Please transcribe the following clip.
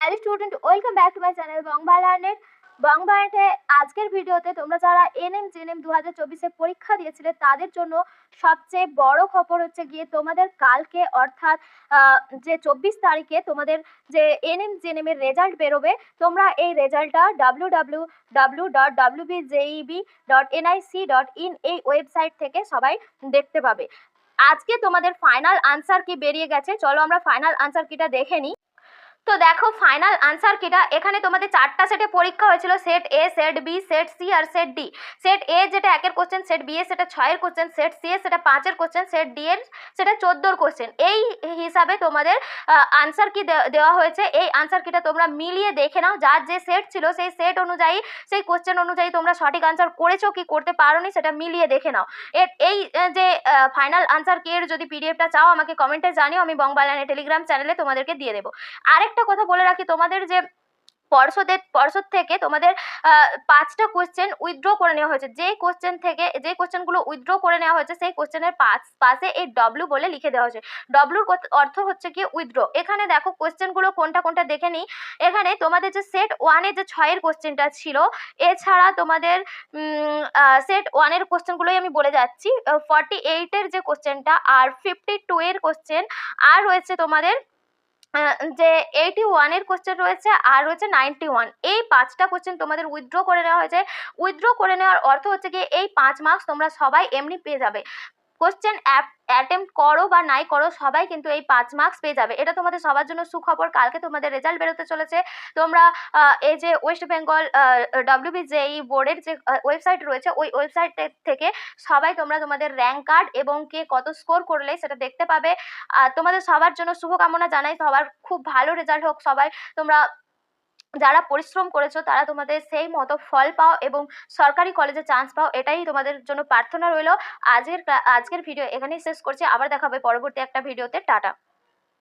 Hello student, welcome back to my channel বংবা লার্নেট। বংবা লার্নেটে আজকের ভিডিওতে তোমরা যারা এনএম জেএনএম 2024-এ পরীক্ষা দিয়েছিলে তাদের জন্য সবচেয়ে বড় খবর হচ্ছে গিয়ে তোমাদের কালকে অর্থাৎ যে 24 তারিখে তোমাদের যে এনএম জেএনএম এর রেজাল্ট বেরোবে। তোমরা এই রেজাল্টটা www.wbjeb.nic.in এই ওয়েবসাইট থেকে সবাই দেখতে পাবে। আজকে তোমাদের ফাইনাল আনসার কি বেরিয়ে গেছে, চলো আমরা ফাইনাল আনসার কিটা দেখে নিই। তো দেখো ফাইনাল আনসার কিটা, এখানে তোমাদের চারটা সেটে পরীক্ষা হয়েছিল, সেট এ, সেট বি, সেট সি আর সেট ডি। সেট এ যেটা 1-এর কোশ্চেন, সেট বি এর সেটা 6-এর কোশ্চেন, সেট সি এর সেটা 5-এর কোশ্চেন, সেট ডি এর সেটা 14-এর কোশ্চেন। এই হিসাবে তোমাদের আনসার কি দেওয়া হয়েছে। এই আনসার কিটা তোমরা মিলিয়ে দেখে নাও, যার যে সেট ছিল সেই সেট অনুযায়ী সেই কোশ্চেন অনুযায়ী তোমরা সঠিক আনসার করেছো কি করতে পারোনি সেটা মিলিয়ে দেখে নাও। এই যে ফাইনাল আনসার কি এর যদি পিডিএফটা চাও আমাকে কমেন্টে জানিও, আমি বংবা লার্নেট টেলিগ্রাম চ্যানেলে তোমাদেরকে দিয়ে দেবো। আরেকটা কথা বলে রাখি, তোমাদের যে পর্ষদ থেকে তোমাদের 5টা কোশ্চেন উইথড্র করে নেওয়া হয়েছে। যে কোশ্চেনগুলো উইথড্র করে নেওয়া হয়েছে সেই কোশ্চেনের পাশে এই ডব্লিউ বলে লিখে দেওয়া হয়েছে। ডব্লিউর অর্থ হচ্ছে কি উইথড্র। এখানে দেখো কোশ্চেনগুলো কোনটা কোনটা দেখে নিই। এখানে তোমাদের যে সেট 1-এ যে 6-এর কোশ্চেনটা ছিল, এছাড়া তোমাদের সেট 1-এর কোশ্চেনগুলোই আমি বলে যাচ্ছি। 48-এর যে কোশ্চেনটা আর 52-এর কোশ্চেন, আর রয়েছে তোমাদের যে 81-এর কোশ্চেন রয়েছে, আর রয়েছে 91। এই 5টা কোশ্চেন তোমাদের উইথড্র করে নেওয়া হয়েছে। উইথড্র করে নেওয়ার অর্থ হচ্ছে কি এই 5 মার্কস তোমরা সবাই এমনি পেয়ে যাবে। কোশ্চেন অ্যাটেম্প্ট করো বা নাই করো সবাই কিন্তু এই 5 মার্কস পেয়ে যাবে। এটা তোমাদের সবার জন্য সুখবর। কালকে তোমাদের রেজাল্ট বেরোতে চলেছে। তোমরা এই যে ওয়েস্ট বেঙ্গল WBJEE বোর্ডের যে ওয়েবসাইট রয়েছে ওই ওয়েবসাইট থেকে সবাই তোমরা তোমাদের র্যাঙ্ক কার্ড এবং কে কত স্কোর করলে সেটা দেখতে পাবে। তোমাদের সবার জন্য শুভকামনা জানাই, সবার খুব ভালো রেজাল্ট হোক। সবাই তোমরা যারা পরিশ্রম করেছো তারা তোমাদের সেই মতো ফল পাও এবং সরকারি কলেজে চান্স পাও, এটাই তোমাদের জন্য প্রার্থনা রইল। আজকের ভিডিও এখানেই শেষ করছি, আবার দেখা হবে পরবর্তী একটা ভিডিওতে। টাটা।